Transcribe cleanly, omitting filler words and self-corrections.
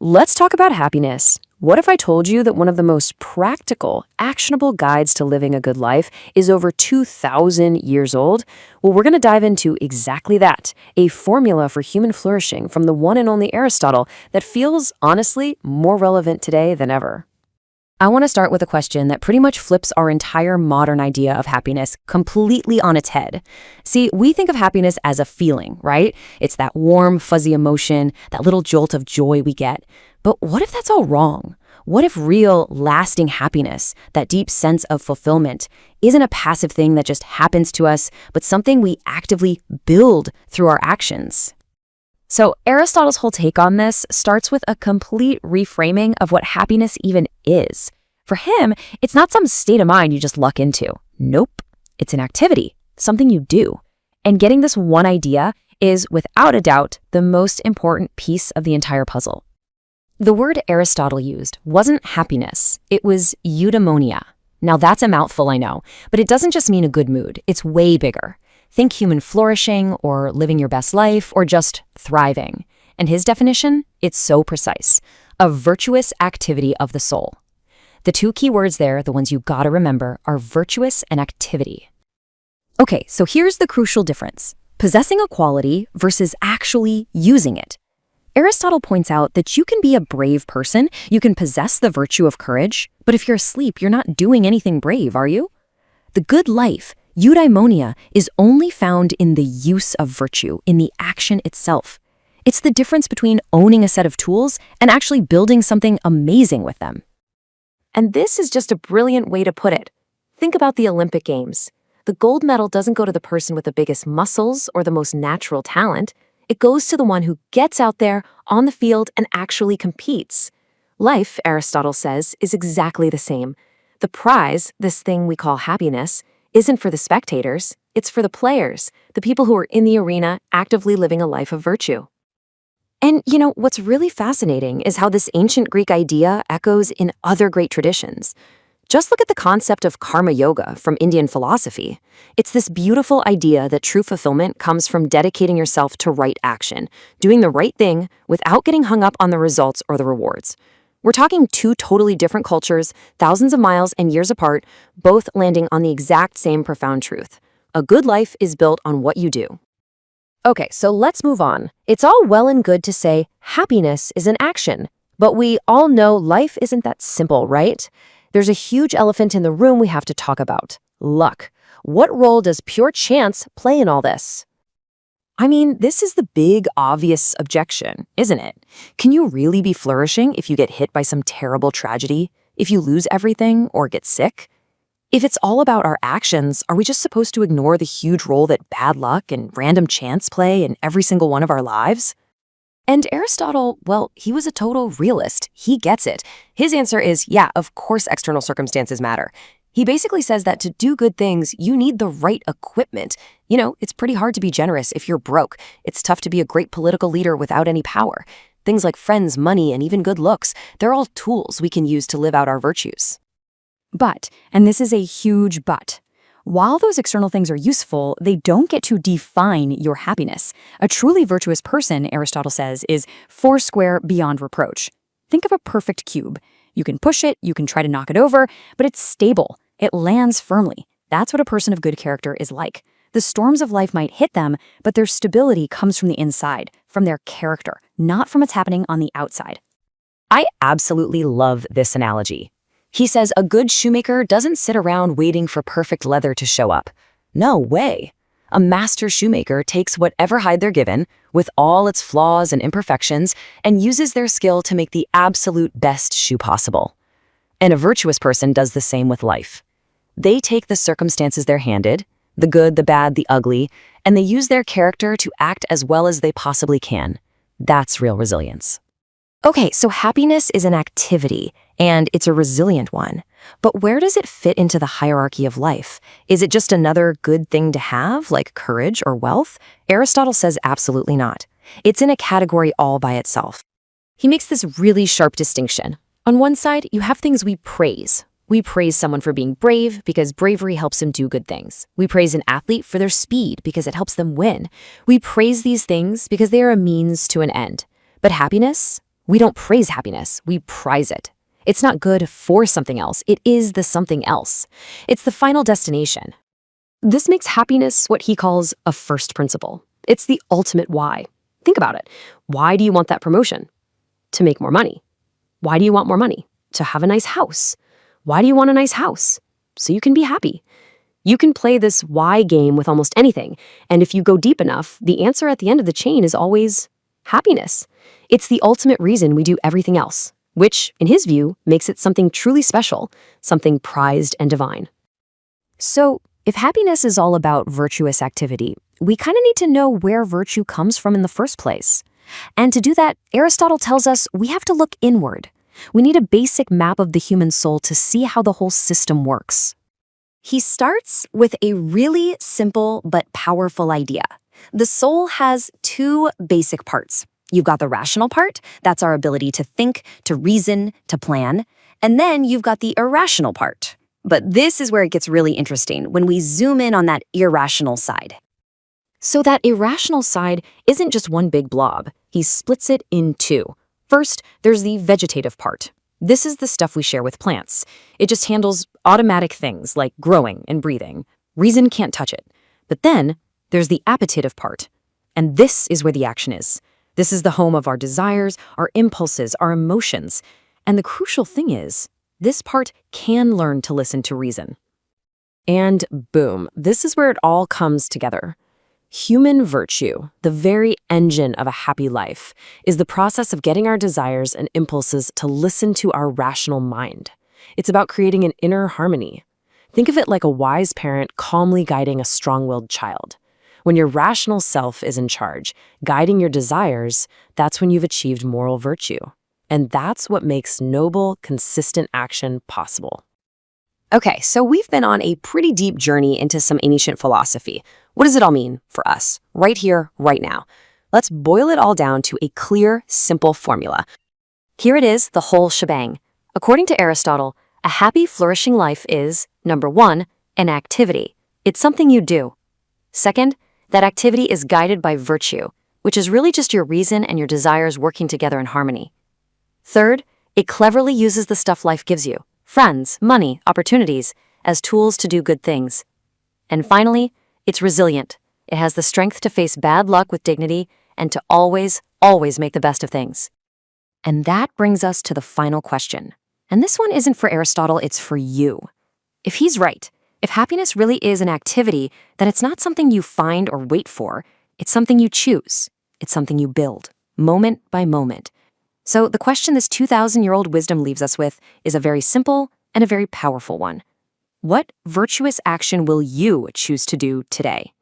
Let's talk about happiness. What if I told you that one of the most practical, actionable guides to living a good life is over 2,000 years old? Well, we're going to dive into exactly that, a formula for human flourishing from the one and only Aristotle that feels, honestly, more relevant today than ever. I want to start with a question that pretty much flips our entire modern idea of happiness completely on its head. See, we think of happiness as a feeling, right? It's that warm, fuzzy emotion, that little jolt of joy we get. But what if that's all wrong? What if real, lasting happiness, that deep sense of fulfillment, isn't a passive thing that just happens to us, but something we actively build through our actions? So Aristotle's whole take on this starts with a complete reframing of what happiness even is. For him, it's not some state of mind you just luck into. Nope. It's an activity, something you do. And getting this one idea is, without a doubt, the most important piece of the entire puzzle. The word Aristotle used wasn't happiness, it was eudaimonia. Now that's a mouthful, I know, but it doesn't just mean a good mood, it's way bigger. Think human flourishing, or living your best life, or just thriving. And his definition? It's so precise. A virtuous activity of the soul. The two key words there, the ones you gotta remember, are virtuous and activity. Okay, so here's the crucial difference. Possessing a quality versus actually using it. Aristotle points out that you can be a brave person, you can possess the virtue of courage, but if you're asleep, you're not doing anything brave, are you? The good life, eudaimonia, is only found in the use of virtue, in the action itself. It's the difference between owning a set of tools and actually building something amazing with them. And this is just a brilliant way to put it. Think about the Olympic Games. The gold medal doesn't go to the person with the biggest muscles or the most natural talent. It goes to the one who gets out there on the field and actually competes. Life, Aristotle says, is exactly the same. The prize, this thing we call happiness, isn't for the spectators, it's for the players, the people who are in the arena actively living a life of virtue. And you know, what's really fascinating is how this ancient Greek idea echoes in other great traditions. Just look at the concept of karma yoga from Indian philosophy. It's this beautiful idea that true fulfillment comes from dedicating yourself to right action, doing the right thing without getting hung up on the results or the rewards. We're talking two totally different cultures, thousands of miles and years apart, both landing on the exact same profound truth. A good life is built on what you do. Okay, so let's move on. It's all well and good to say happiness is an action, but we all know life isn't that simple, right? There's a huge elephant in the room we have to talk about: luck. What role does pure chance play in all this? I mean, this is the big, obvious objection, isn't it? Can you really be flourishing if you get hit by some terrible tragedy? If you lose everything or get sick? If it's all about our actions, are we just supposed to ignore the huge role that bad luck and random chance play in every single one of our lives? And Aristotle, well, he was a total realist. He gets it. His answer is, yeah, of course external circumstances matter. He basically says that to do good things, you need the right equipment. You know, it's pretty hard to be generous if you're broke. It's tough to be a great political leader without any power. Things like friends, money, and even good looks, they're all tools we can use to live out our virtues. But, and this is a huge but, while those external things are useful, they don't get to define your happiness. A truly virtuous person, Aristotle says, is foursquare beyond reproach. Think of a perfect cube. You can push it, you can try to knock it over, but it's stable. It lands firmly. That's what a person of good character is like. The storms of life might hit them, but their stability comes from the inside, from their character, not from what's happening on the outside. I absolutely love this analogy. He says a good shoemaker doesn't sit around waiting for perfect leather to show up. No way. A master shoemaker takes whatever hide they're given, with all its flaws and imperfections, and uses their skill to make the absolute best shoe possible. And a virtuous person does the same with life. They take the circumstances they're handed, the good, the bad, the ugly, and they use their character to act as well as they possibly can. That's real resilience. Okay, so happiness is an activity, and it's a resilient one. But where does it fit into the hierarchy of life? Is it just another good thing to have, like courage or wealth? Aristotle says absolutely not. It's in a category all by itself. He makes this really sharp distinction. On one side, you have things we praise. We praise someone for being brave because bravery helps them do good things. We praise an athlete for their speed because it helps them win. We praise these things because they are a means to an end. But happiness? We don't praise happiness, we prize it. It's not good for something else, it is the something else. It's the final destination. This makes happiness what he calls a first principle. It's the ultimate why. Think about it. Why do you want that promotion? To make more money. Why do you want more money? To have a nice house. Why do you want a nice house? So you can be happy. You can play this why game with almost anything, and if you go deep enough, the answer at the end of the chain is always happiness. It's the ultimate reason we do everything else, which, in his view, makes it something truly special, something prized and divine. So, if happiness is all about virtuous activity, we kind of need to know where virtue comes from in the first place. And to do that, Aristotle tells us we have to look inward. We need a basic map of the human soul to see how the whole system works. He starts with a really simple but powerful idea. The soul has two basic parts. You've got the rational part, that's our ability to think, to reason, to plan. And then you've got the irrational part. But this is where it gets really interesting, when we zoom in on that irrational side. So that irrational side isn't just one big blob. He splits it in two. First, there's the vegetative part. This is the stuff we share with plants. It just handles automatic things like growing and breathing. Reason can't touch it. But then, there's the appetitive part. And this is where the action is. This is the home of our desires, our impulses, our emotions. And the crucial thing is, this part can learn to listen to reason. And boom, this is where it all comes together. Human virtue, the very engine of a happy life, is the process of getting our desires and impulses to listen to our rational mind. It's about creating an inner harmony. Think of it like a wise parent calmly guiding a strong-willed child. When your rational self is in charge, guiding your desires, that's when you've achieved moral virtue. And that's what makes noble, consistent action possible. Okay, so we've been on a pretty deep journey into some ancient philosophy. What does it all mean for us, right here, right now? Let's boil it all down to a clear, simple formula. Here it is, the whole shebang. According to Aristotle, a happy, flourishing life is, number one, an activity. It's something you do. Second, that activity is guided by virtue, which is really just your reason and your desires working together in harmony. Third, it cleverly uses the stuff life gives you, friends, money, opportunities, as tools to do good things. And finally, it's resilient. It has the strength to face bad luck with dignity and to always, always make the best of things. And that brings us to the final question. And this one isn't for Aristotle, it's for you. If he's right, if happiness really is an activity, then it's not something you find or wait for. It's something you choose. It's something you build, moment by moment. So the question this 2,000-year-old wisdom leaves us with is a very simple and a very powerful one. What virtuous action will you choose to do today?